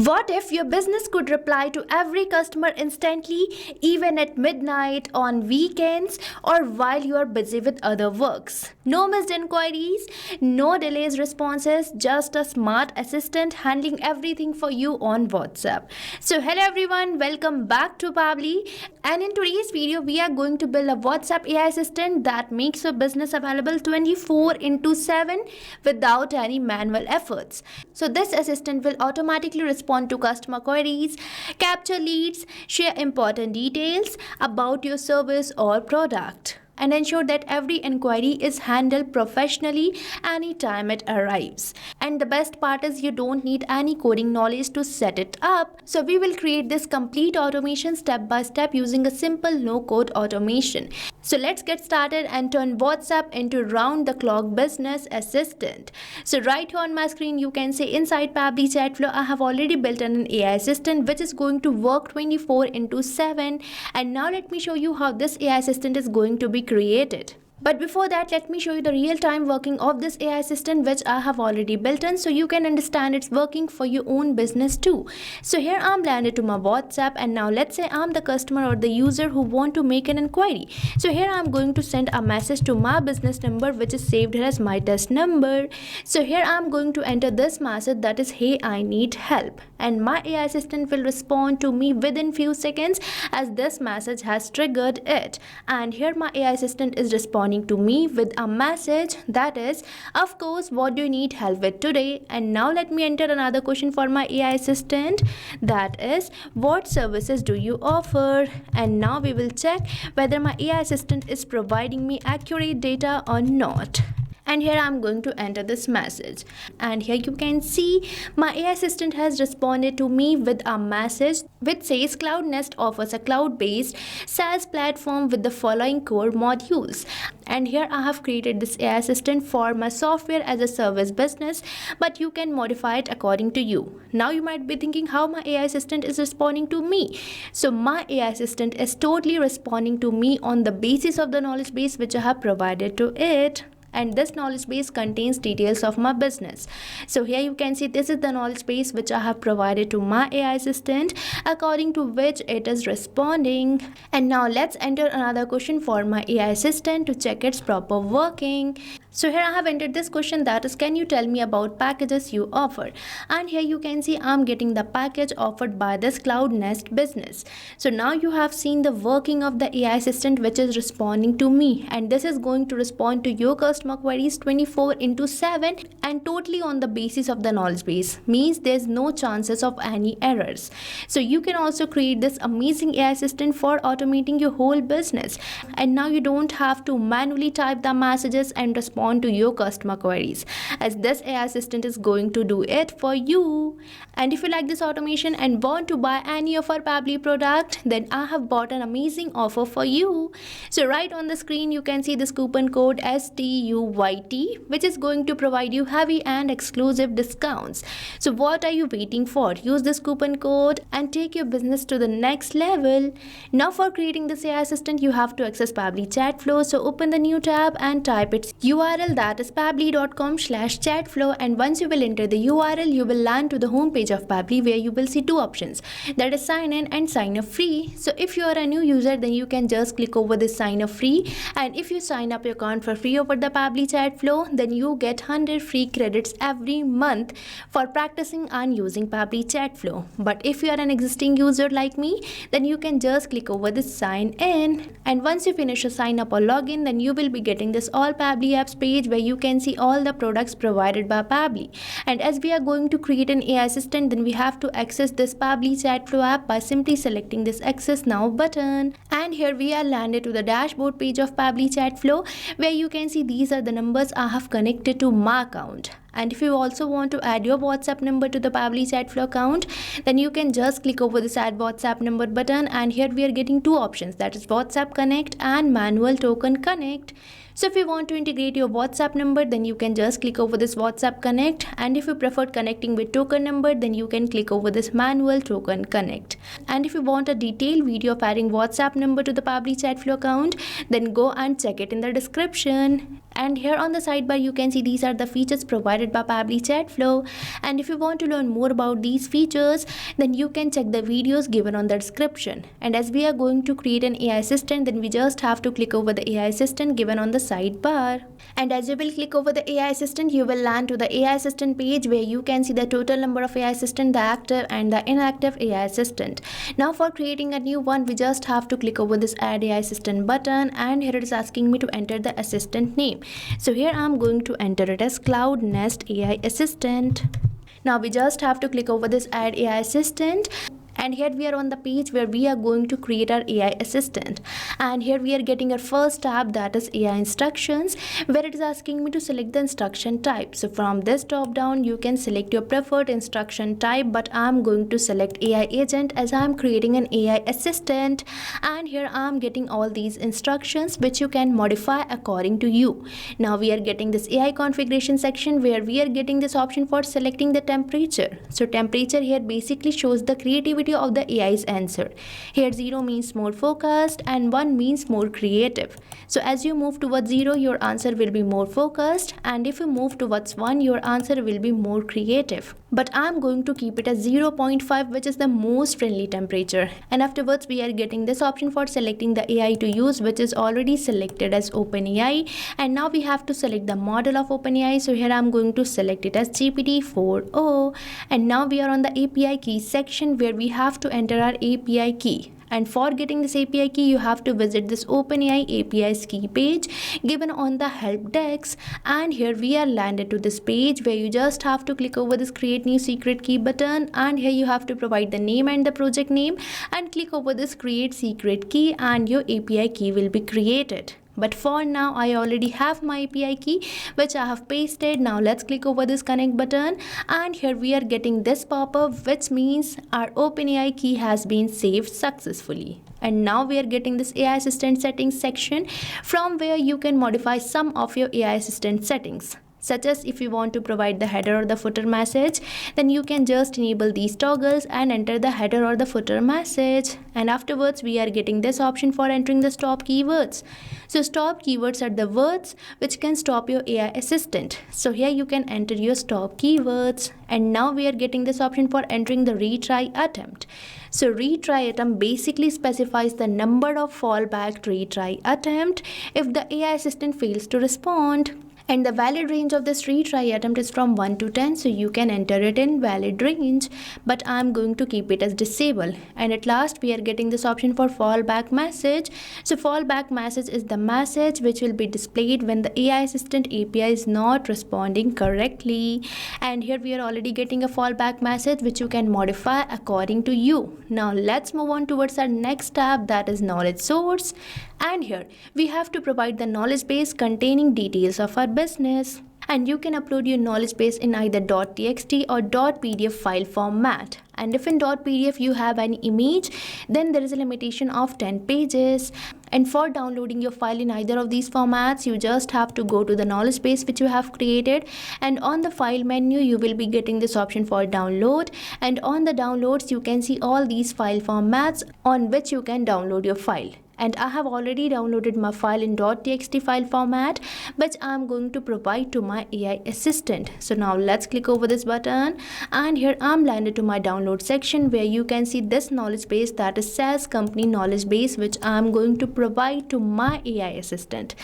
What if your business could reply to every customer instantly, even at midnight, on weekends, or while you are busy with other works? No missed inquiries, no delays responses, just a smart assistant handling everything for you on WhatsApp. So hello everyone, welcome back to Pabbly. And in today's video, we are going to build a WhatsApp AI assistant that makes your business available 24/7 without any manual efforts. So this assistant will automatically respond to customer queries, capture leads, share important details about your service or product, and ensure that every inquiry is handled professionally anytime it arrives. And the best part is you don't need any coding knowledge to set it up. So we will create this complete automation step by step using a simple no-code automation. So let's get started and turn WhatsApp into round-the-clock business assistant. So right here on my screen, you can see inside Pabbly Chatflow, I have already built an AI assistant which is going to work 24/7. And now let me show you how this AI assistant is going to be created. But before that, let me show you the real-time working of this AI assistant which I have already built in, so you can understand it's working for your own business too. So here I'm landed to my WhatsApp, and now let's say I'm the customer or the user who want to make an inquiry. So here I'm going to send a message to my business number which is saved here as my test number. So here I'm going to enter this message, that is, hey, I need help. And my AI assistant will respond to me within few seconds as this message has triggered it. And here my AI assistant is responding to me with a message, that is, of course, what do you need help with today? And now let me enter another question for my AI assistant, that is, what services do you offer? And now we will check whether my AI assistant is providing me accurate data or not. And here I'm going to enter this message, and here you can see my AI assistant has responded to me with a message which says Cloud Nest offers a cloud-based SaaS platform with the following core modules. And here I have created this AI assistant for my software as a service business, but you can modify it according to you. Now you might be thinking how my AI assistant is responding to me. So my AI assistant is totally responding to me on the basis of the knowledge base which I have provided to it. And this knowledge base contains details of my business. So here you can see this is the knowledge base which I have provided to my AI assistant, according to which it is responding. And now let's enter another question for my AI assistant to check its proper working. So here I have entered this question, that is, can you tell me about packages you offer? And here you can see I'm getting the package offered by this Cloud Nest business. So now you have seen the working of the AI assistant which is responding to me, and this is going to respond to your customer queries 24/7 and totally on the basis of the knowledge base, means there's no chances of any errors. So you can also create this amazing AI assistant for automating your whole business, and now you don't have to manually type the messages and respond to your customer queries, as this AI assistant is going to do it for you. And if you like this automation and want to buy any of our Pabbly product, then I have bought an amazing offer for you. So right on the screen you can see this coupon code STUYT, which is going to provide you heavy and exclusive discounts. So what are you waiting for? Use this coupon code and take your business to the next level. Now for creating this AI assistant, you have to access Pabbly Chatflow. So open the new tab and type its URL, that is pabbly.com/chatflow, and once you will enter the URL, you will land to the home page of Pabbly where you will see two options, that is sign in and sign up free. So if you are a new user, then you can just click over this sign up free, and if you sign up your account for free over the Pabbly Chatflow, then you get 100 free credits every month for practicing and using Pabbly Chatflow. But if you are an existing user like me, then you can just click over this sign in, and once you finish your sign up or login, then you will be getting this all Pabbly apps page where you can see all the products provided by Pabbly. And as we are going to create an AI assistant, then we have to access this Pabbly Chatflow app by simply selecting this access now button. And here we are landed to the dashboard page of Pabbly Chatflow, where you can see these are the numbers I have connected to my account. And if you also want to add your WhatsApp number to the Pabbly Chatflow account, then you can just click over this add WhatsApp number button, and here we are getting two options, that is WhatsApp Connect and Manual Token Connect. So if you want to integrate your WhatsApp number, then you can just click over this WhatsApp Connect, and if you prefer connecting with token number, then you can click over this Manual Token Connect. And if you want a detailed video of adding WhatsApp number to the Pabbly Chatflow account, then go and check it in the description. And here on the sidebar you can see these are the features provided by Pabbly Chatflow, and if you want to learn more about these features then you can check the videos given on the description. And as we are going to create an AI assistant, then we just have to click over the AI assistant given on the sidebar. And as you will click over the AI assistant, you will land to the AI assistant page where you can see the total number of AI assistant, the active and the inactive AI assistant. Now for creating a new one, we just have to click over this add AI assistant button, and here it is asking me to enter the assistant name. So here I'm going to enter it as Cloud Nest AI Assistant. Now we just have to click over this add AI assistant, and here we are on the page where we are going to create our AI assistant. And here we are getting our first tab, that is AI instructions, where it is asking me to select the instruction type. So from this drop down you can select your preferred instruction type, but I'm going to select AI agent as I'm creating an AI assistant. And here I'm getting all these instructions which you can modify according to you. Now we are getting this AI configuration section where we are getting this option for selecting the temperature. So temperature here basically shows the creativity of the AI's answer. Here 0 means more focused and 1 means more creative. So as you move towards 0, your answer will be more focused, and if you move towards 1, your answer will be more creative. But I'm going to keep it as 0.5, which is the most friendly temperature. And afterwards we are getting this option for selecting the AI to use, which is already selected as OpenAI. And now we have to select the model of OpenAI. So here I'm going to select it as GPT-4o. And now we are on the API key section where we have to enter our API key. And for getting this API key, you have to visit this OpenAI API's key page given on the help desk. And here we are landed to this page where you just have to click over this create new secret key button, and here you have to provide the name and the project name and click over this create secret key, and your API key will be created. But for now I already have my API key which I have pasted. Now let's click over this connect button, and here we are getting this pop-up, which means our OpenAI key has been saved successfully. And now we are getting this AI assistant settings section from where you can modify some of your AI assistant settings, such as if you want to provide the header or the footer message, then you can just enable these toggles and enter the header or the footer message. And afterwards we are getting this option for entering the stop keywords. So stop keywords are the words which can stop your AI assistant. So here you can enter your stop keywords. And now we are getting this option for entering the retry attempt. So retry attempt basically specifies the number of fallback retry attempt if the AI assistant fails to respond. And the valid range of this retry attempt is from 1 to 10, so you can enter it in valid range, but I'm going to keep it as disable. And at last we are getting this option for fallback message. So fallback message is the message which will be displayed when the AI assistant API is not responding correctly. And here we are already getting a fallback message which you can modify according to you. Now let's move on towards our next tab, that is knowledge source. And here we have to provide the knowledge base containing details of our business. And you can upload your knowledge base in either .txt or .pdf file format. And if in .pdf you have an image, then there is a limitation of 10 pages. And for downloading your file in either of these formats, you just have to go to the knowledge base which you have created, and on the file menu you will be getting this option for download. And on the downloads you can see all these file formats on which you can download your file. And I have already downloaded my file in .txt file format, which I'm going to provide to my AI assistant. So now let's click over this button, and here I'm landed to my download section where you can see this knowledge base, that is SaaS company knowledge base, which I'm going to provide to my AI assistant.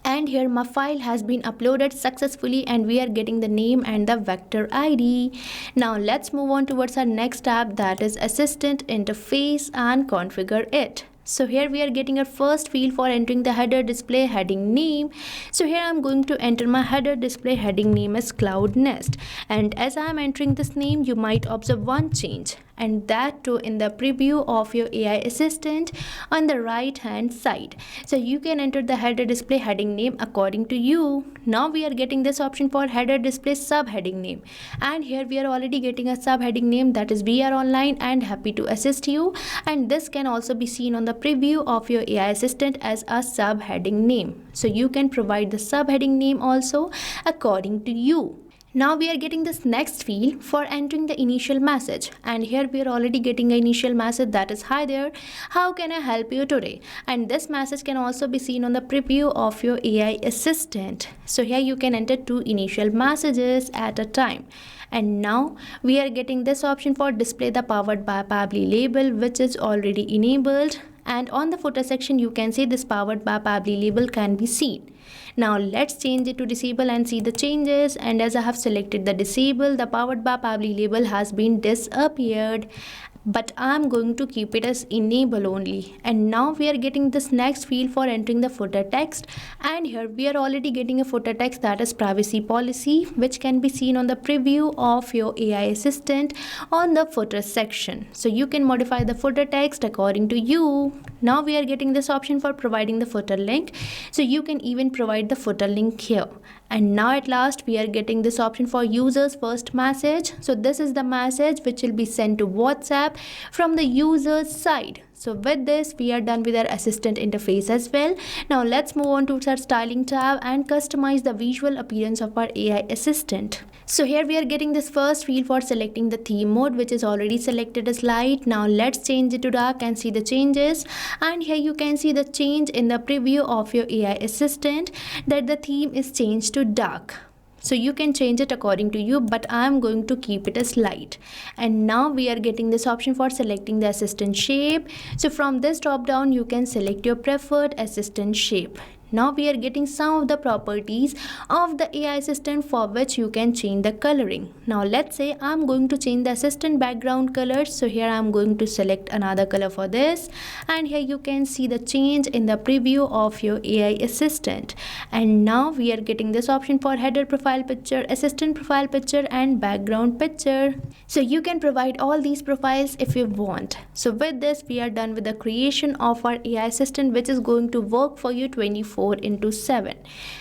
And here my file has been uploaded successfully, and we are getting the name and the vector ID. Now let's move on towards our next tab, that is assistant interface, and configure it. So here we are getting our first field for entering the header display heading name. So here I'm going to enter my header display heading name as Cloud Nest. And as I'm entering this name, you might observe one change, and that too in the preview of your AI assistant on the right hand side. So you can enter the header display heading name according to you. Now we are getting this option for header display subheading name, and here we are already getting a subheading name, that is we are online and happy to assist you. And this can also be seen on the preview of your AI assistant as a subheading name. So you can provide the subheading name also according to you. Now we are getting this next field for entering the initial message, and here we are already getting an initial message that is, hi there, how can I help you today? And this message can also be seen on the preview of your AI assistant. So here you can enter 2 initial messages at a time. And now we are getting this option for display the powered by Pabbly label, which is already enabled, and on the footer section you can see this powered by Pabbly label can be seen. Now let's change it to disable and see the changes, and as I have selected the disable, the powered by Pabbly label has been disappeared, but I'm going to keep it as enable only. And now we are getting this next field for entering the footer text, and here we are already getting a footer text that is privacy policy, which can be seen on the preview of your AI assistant on the footer section. So you can modify the footer text according to you. Now we are getting this option for providing the footer link, so you can even provide the footer link here. And now at last we are getting this option for users first message. So this is the message which will be sent to WhatsApp from the user's side. So with this we are done with our assistant interface as well. Now let's move on to our styling tab and customize the visual appearance of our AI assistant. So here we are getting this first field for selecting the theme mode, which is already selected as light. Now let's change it to dark and see the changes. And here you can see the change in the preview of your AI assistant that the theme is changed to dark. So you can change it according to you, but I'm going to keep it as light. And now we are getting this option for selecting the assistant shape. So from this drop down you can select your preferred assistant shape. Now we are getting some of the properties of the AI assistant for which you can change the coloring. Now let's say I'm going to change the assistant background color. So here I'm going to select another color for this, and here you can see the change in the preview of your AI assistant. And now we are getting this option for header profile picture, assistant profile picture, and background picture. So you can provide all these profiles if you want. So with this we are done with the creation of our AI assistant, which is going to work for you 24/7.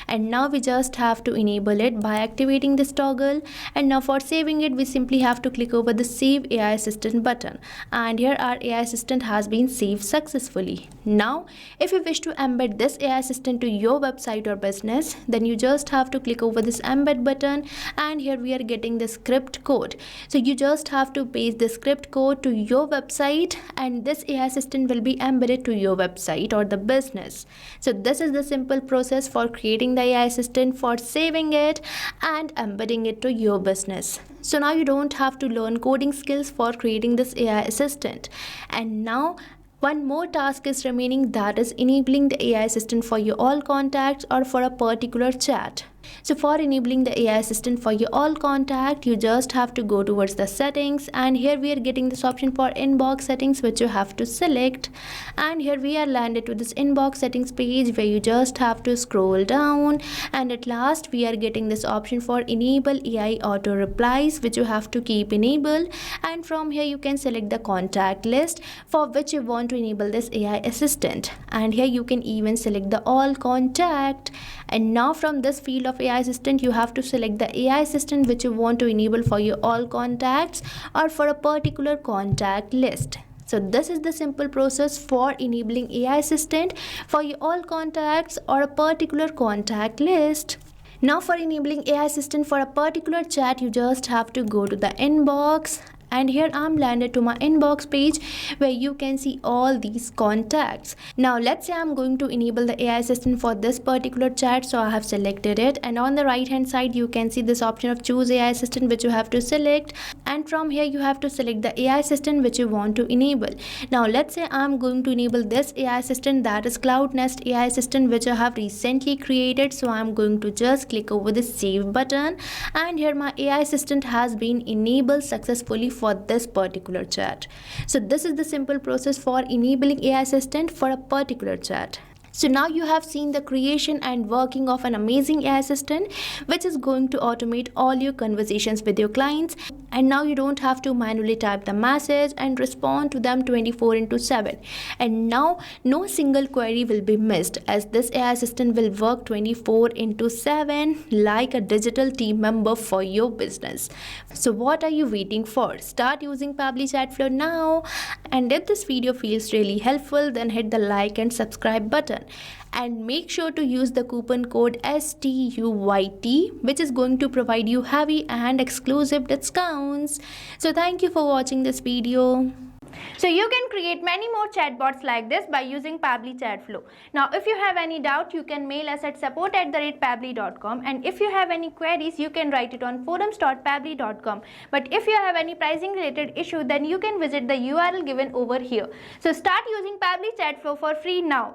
And now we just have to enable it by activating this toggle. And now for saving it we simply have to click over the save AI assistant button, and here our AI assistant has been saved successfully. Now if you wish to embed this AI assistant to your website or business, then you just have to click over this embed button, and here we are getting the script code. So you just have to paste the script code to your website, and this AI assistant will be embedded to your website or the business. So this is the simple process for creating the AI assistant, for saving it and embedding it to your business. So now you don't have to learn coding skills for creating this AI assistant. And now one more task is remaining, that is enabling the AI assistant for your all contacts or for a particular chat. So for enabling the AI assistant for your all contact, you just have to go towards the settings, and here we are getting this option for inbox settings, which you have to select. And here we are landed to this inbox settings page where you just have to scroll down, and at last we are getting this option for enable AI auto replies, which you have to keep enabled. And from here you can select the contact list for which you want to enable this AI assistant, and here you can even select the all contact. And now from this field of AI assistant you have to select the AI assistant which you want to enable for your all contacts or for a particular contact list. So this is the simple process for enabling AI assistant for your all contacts or a particular contact list. Now for enabling AI assistant for a particular chat, you just have to go to the inbox, and here I'm landed to my inbox page where you can see all these contacts. Now let's say I'm going to enable the AI assistant for this particular chat, so I have selected it, and on the right hand side you can see this option of choose AI assistant which you have to select, and from here you have to select the AI assistant which you want to enable. Now let's say I'm going to enable this AI assistant, that is Cloud Nest AI assistant, which I have recently created. So I'm going to just click over the save button, and here my AI assistant has been enabled successfully for this particular chat. So this is the simple process for enabling AI assistant for a particular chat. So now you have seen the creation and working of an amazing AI assistant which is going to automate all your conversations with your clients, and now you don't have to manually type the message and respond to them 24/7. And now no single query will be missed, as this AI assistant will work 24/7 like a digital team member for your business. So what are you waiting for? Start using Pabbly Chatflow now And if this video feels really helpful, then hit the like and subscribe button. And make sure to use the coupon code STUYT, which is going to provide you heavy and exclusive discounts. So thank you for watching this video. So you can create many more chatbots like this by using Pabbly Chatflow. Now if you have any doubt, you can mail us at support@pabbly.com, and if you have any queries, you can write it on forums.pabbly.com. But if you have any pricing related issue, then you can visit the URL given over here. So start using Pabbly Chatflow for free now.